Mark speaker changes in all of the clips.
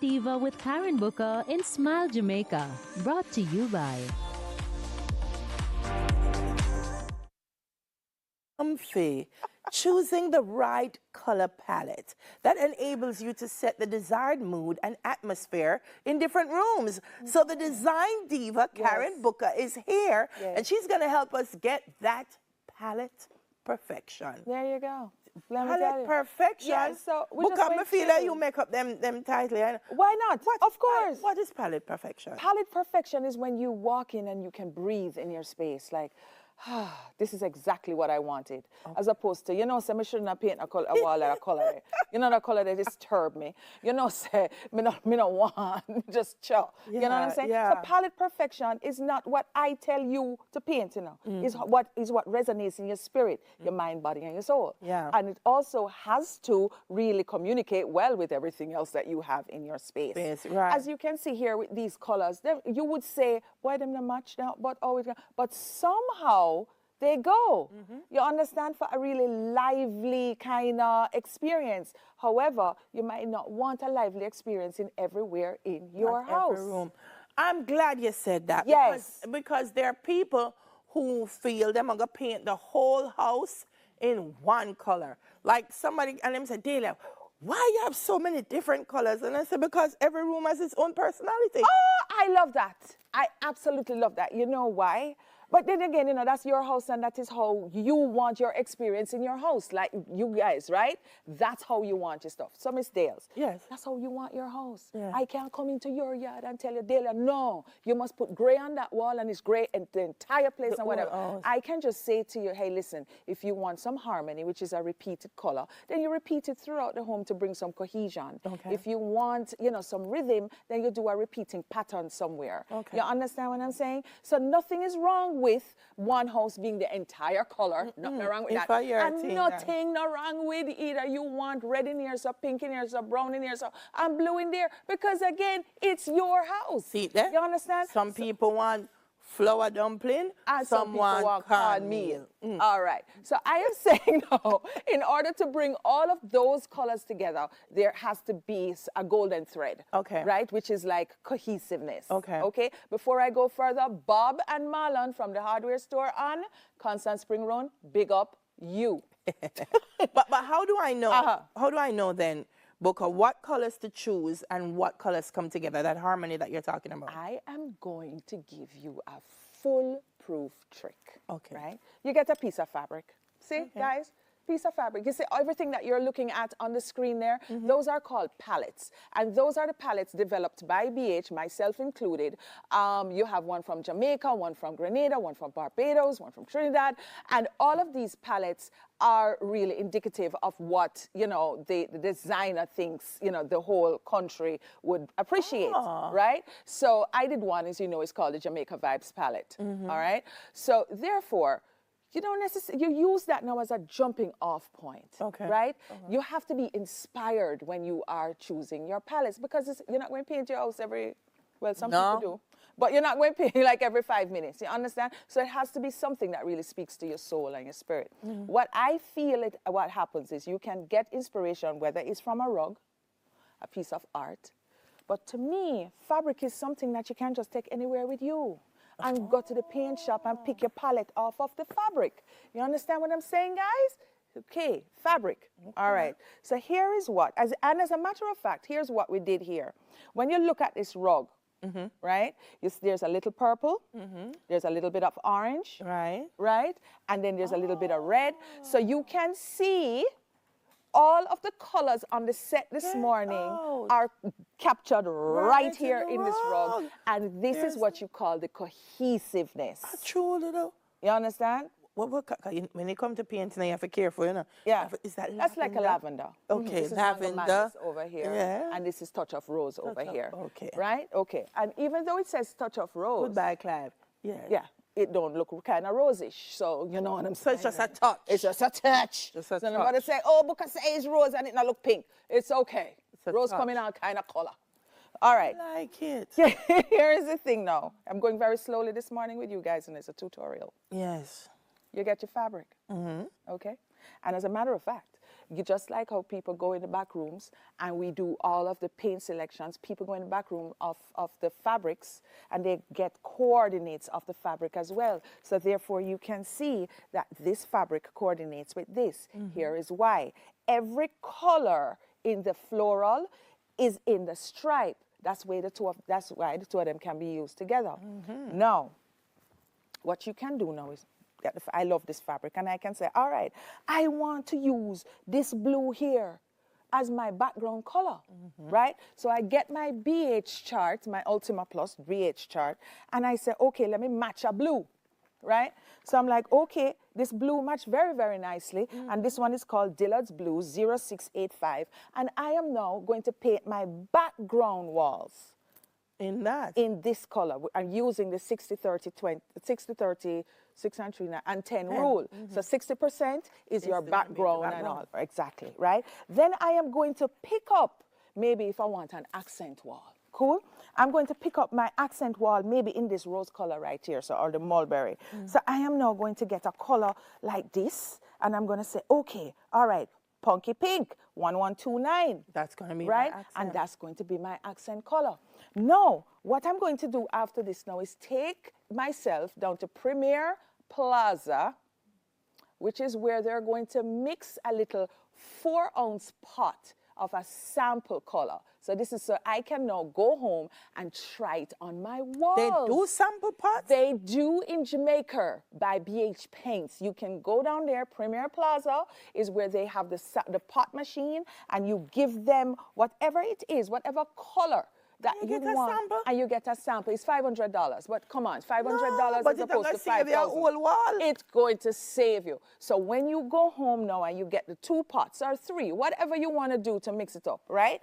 Speaker 1: Diva with Karen Booker in Smile Jamaica. Brought to you by
Speaker 2: Comfy. Choosing the right color palette that enables you to set the desired mood and atmosphere in different rooms. So the design diva, Karen Booker, is here, and she's going to help us get that palette perfection.
Speaker 3: There you go. Let me tell
Speaker 2: Palette
Speaker 3: you.
Speaker 2: perfection.
Speaker 3: Yeah, so we
Speaker 2: Booker,
Speaker 3: just
Speaker 2: I
Speaker 3: went
Speaker 2: feel that
Speaker 3: to-
Speaker 2: you make up them tightly.
Speaker 3: Why not? Of course.
Speaker 2: What is palette perfection?
Speaker 3: Palette perfection is when you walk in and you can breathe in your space. Like, this is exactly what I wanted. As opposed to, I shouldn't have painted a wall that a color. That color that disturbed me. Say, me not want, just chill. You know what I'm saying?
Speaker 2: Yeah.
Speaker 3: So palette perfection is not what I tell you to paint, Is what resonates in your spirit, your mind, body, and your soul.
Speaker 2: Yeah.
Speaker 3: And it also has to really communicate well with everything else that you have in your space.
Speaker 2: Right.
Speaker 3: As you can see here with these colors, you would say, why them not match now? But somehow they go. You understand? For a really lively kind of experience. However, you might not want a lively experience in everywhere in your house.
Speaker 2: Every room. I'm glad you said that.
Speaker 3: Yes.
Speaker 2: Because there are people who feel they're going to paint the whole house in one color. Like somebody, and them said, Delia, why you have so many different colors? And I said, because every room has its own personality.
Speaker 3: Oh, I love that. I absolutely love that. You know why? But then again, that's your house and that is how you want your experience in your house. Like you guys, right? That's how you want your stuff. So Miss Dales,
Speaker 2: Yes.
Speaker 3: that's how you want your house.
Speaker 2: Yeah.
Speaker 3: I can't come into your yard and tell you, Dale, no, you must put gray on that wall and it's gray in the entire place and whatever. I can just say to you, hey, listen, if you want some harmony, which is a repeated color, then you repeat it throughout the home to bring some cohesion.
Speaker 2: Okay.
Speaker 3: If you want, some rhythm, then you do a repeating pattern somewhere.
Speaker 2: Okay.
Speaker 3: You understand what I'm saying? So nothing is wrong with one house being the entire color. Nothing wrong with that. And nothing no wrong with either. You want red in here, so pink in here, so brown in here, so and blue in there. Because again, it's your house.
Speaker 2: See that?
Speaker 3: You understand?
Speaker 2: Some people want flour dumpling,
Speaker 3: And
Speaker 2: some
Speaker 3: people want
Speaker 2: cornmeal.
Speaker 3: All right. So I am saying now, in order to bring all of those colors together, there has to be a golden thread.
Speaker 2: Okay.
Speaker 3: Right? Which is like cohesiveness.
Speaker 2: Okay.
Speaker 3: Okay. Before I go further, Bob and Marlon from the hardware store on Constant Spring Road, big up you.
Speaker 2: But how do I know? How do I know then, Booker, what colors to choose and what colors come together, that harmony that you're talking about?
Speaker 3: I am going to give you a foolproof trick.
Speaker 2: Okay.
Speaker 3: Right? You get a piece of fabric. See, guys? Piece of fabric. You see everything that you're looking at on the screen there? Those are called palettes. And those are the palettes developed by BH, myself included. You have one from Jamaica, one from Grenada, one from Barbados, one from Trinidad. And all of these palettes are really indicative of what, the designer thinks, the whole country would appreciate, right? So I did one, as you know, it's called the Jamaica Vibes palette, all right? So therefore, you don't necessarily, you use that now as a jumping off point, right? You have to be inspired when you are choosing your palettes because you're not going to paint your house some people do, but you're not going to paint like every 5 minutes, you understand? So it has to be something that really speaks to your soul and your spirit. What I feel what happens is you can get inspiration, whether it's from a rug, a piece of art, but to me, fabric is something that you can't just take anywhere with you. And go to the paint shop and pick your palette off of the fabric. You understand what I'm saying, guys? Okay, fabric. All right. So here is what, as a matter of fact, here's what we did here. When you look at this rug, right? There's a little purple. There's a little bit of orange. Right? And then there's a little bit of red. So you can see all of the colors on the set this morning are captured right here in this rug. And this is what you call the cohesiveness.
Speaker 2: Truly though.
Speaker 3: You understand?
Speaker 2: When you come to painting, you have to be careful,
Speaker 3: Yeah.
Speaker 2: Is that lavender?
Speaker 3: That's like a lavender.
Speaker 2: Okay,
Speaker 3: This is
Speaker 2: lavender.
Speaker 3: madness over here.
Speaker 2: Yeah.
Speaker 3: And this is touch of rose over here.
Speaker 2: Okay.
Speaker 3: Right? Okay. And even though it says touch of rose.
Speaker 2: Goodbye, Clive. Yeah.
Speaker 3: Yeah. It don't look kind of rosish. So you know what I'm saying?
Speaker 2: So it's just a touch.
Speaker 3: It's just a touch.
Speaker 2: Just a
Speaker 3: so nobody
Speaker 2: touch.
Speaker 3: say, oh, because it's rose and it not look pink. It's okay.
Speaker 2: a
Speaker 3: Rose
Speaker 2: touch.
Speaker 3: coming out kind of color. All right.
Speaker 2: I like it.
Speaker 3: Here is the thing now. I'm going very slowly this morning with you guys, and it's a tutorial.
Speaker 2: Yes.
Speaker 3: You get your fabric. Okay? And as a matter of fact, You just like how people go in the back rooms and we do all of the paint selections. People go in the back room of the fabrics and they get coordinates of the fabric as well. So therefore you can see that this fabric coordinates with this. Here is why. Every color in the floral is in the stripe. That's why the two of them can be used together. Now, what you can do now is, I love this fabric, and I can say, all right, I want to use this blue here as my background color, right? So I get my BH chart, my Ultima Plus BH chart, and I say, okay, let me match a blue, right? So I'm like, okay, this blue matched very, very nicely, and this one is called Dillard's Blue 0685, and I am now going to paint my background walls in this color. I'm using the 60-30-20, 60-30, 610 rule. So 60% is your background and all. Exactly, right? Then I am going to pick up, maybe if I want an accent wall. Cool? I'm going to pick up my accent wall maybe in this rose color right here, so, or the mulberry. So I am now going to get a color like this, and I'm going to say, okay, all right, punky pink, 1129.
Speaker 2: That's going to be
Speaker 3: right,
Speaker 2: my accent.
Speaker 3: and that's going to be my accent color. Now, what I'm going to do after this now is take myself down to Premier Plaza, which is where they're going to mix a little 4-ounce pot of a sample color. So this is so I can now go home and try it on my walls.
Speaker 2: They do sample pots?
Speaker 3: They do in Jamaica by BH Paints. You can go down there. Premier Plaza is where they have the pot machine, and you give them whatever it is, whatever color that you
Speaker 2: get a
Speaker 3: want,
Speaker 2: sample?
Speaker 3: and you get a sample. It's $500, but come on, $500
Speaker 2: but
Speaker 3: as
Speaker 2: it's
Speaker 3: opposed to
Speaker 2: save your
Speaker 3: $5,000.
Speaker 2: whole wall.
Speaker 3: It's going to save you. So when you go home now and you get the 2 pots or 3, whatever you want to do to mix it up, right?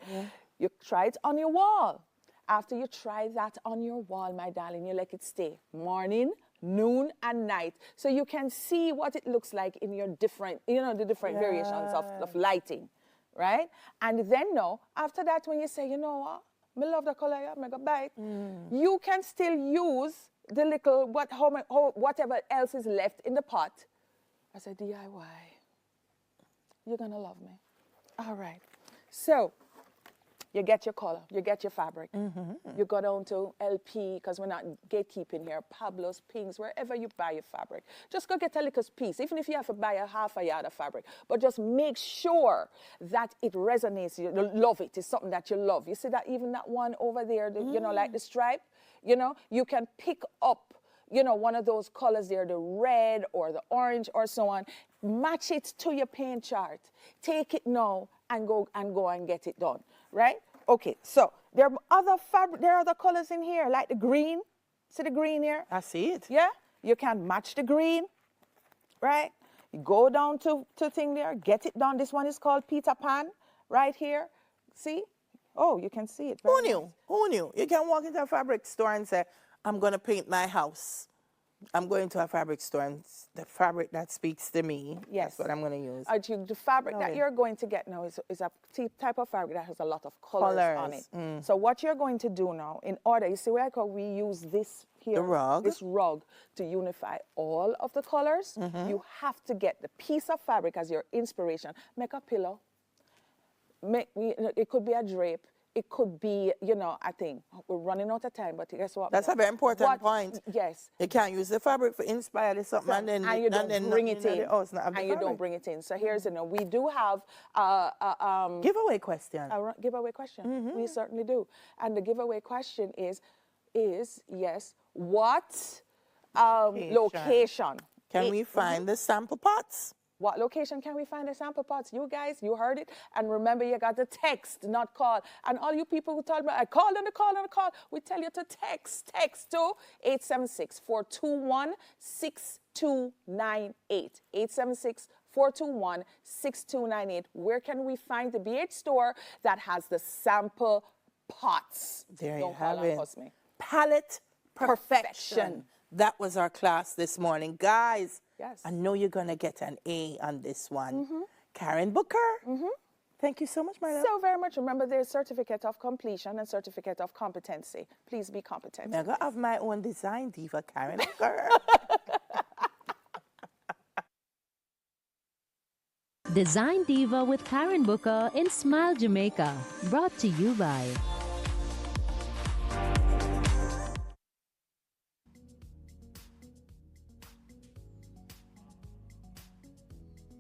Speaker 3: You try it on your wall. After you try that on your wall, my darling, you let it stay morning, noon, and night. So you can see what it looks like in your different, the different variations of lighting, right? And then now, after that, when you say, you know what, I love the color, I'm going to buy it, you can still use the little, whatever else is left in the pot. I said, DIY, you're going to love me. All right. So you get your color, you get your fabric. You go down to LP, because we're not gatekeeping here, Pablo's, Pinks, wherever you buy your fabric. Just go get a little piece, even if you have to buy a half a yard of fabric. But just make sure that it resonates, you love it, it's something that you love. You see that even that one over there, like the stripe, you can pick up, one of those colors there, the red or the orange or so on. Match it to your paint chart. Take it now and go and get it done, right? Okay, so there are other colors in here, like the green. See the green here?
Speaker 2: I see it.
Speaker 3: Yeah, you can match the green, right? You go down to thing there, get it done. This one is called Peter Pan, right here. See? Oh, you can see it.
Speaker 2: Who knew? Who knew? You can walk into a fabric store and say, I'm going to paint my house. I'm going to a fabric store, and the fabric that speaks to me,
Speaker 3: yes,
Speaker 2: that's what I'm going to use.
Speaker 3: The fabric that you're going to get now is a type of fabric that has a lot of colors on it. So what you're going to do now, in order, you see like how we use this here,
Speaker 2: the rug.
Speaker 3: This rug, to unify all of the colors, you have to get the piece of fabric as your inspiration. Make a pillow. It could be a drape. It could be, a thing. We're running out of time, but guess what?
Speaker 2: That's a very important point.
Speaker 3: Yes.
Speaker 2: You can't use the fabric for inspire something and
Speaker 3: you don't bring it in.
Speaker 2: And
Speaker 3: you don't bring it in. So here's, we do have
Speaker 2: giveaway question.
Speaker 3: A giveaway question. We certainly do. And the giveaway question is yes, what location
Speaker 2: can we find the sample pots?
Speaker 3: What location can we find the sample pots? You guys, you heard it. And remember, you got to text, not call. And all you people who told me, I called and I called and I called, we tell you to text. Text to 876-421-6298. 876-421-6298. Where can we find the BH store that has the sample pots?
Speaker 2: There
Speaker 3: Don't
Speaker 2: you have it.
Speaker 3: Me.
Speaker 2: Palette perfection. That was our class this morning. Guys,
Speaker 3: yes,
Speaker 2: I know you're going to get an A on this one. Karen Booker, thank you so much, my love.
Speaker 3: So very much. Remember, there's certificate of completion and certificate of competency. Please be competent.
Speaker 2: I'm going to have my own design diva, Karen Booker.
Speaker 1: Design Diva with Karen Booker in Smile Jamaica. Brought to you by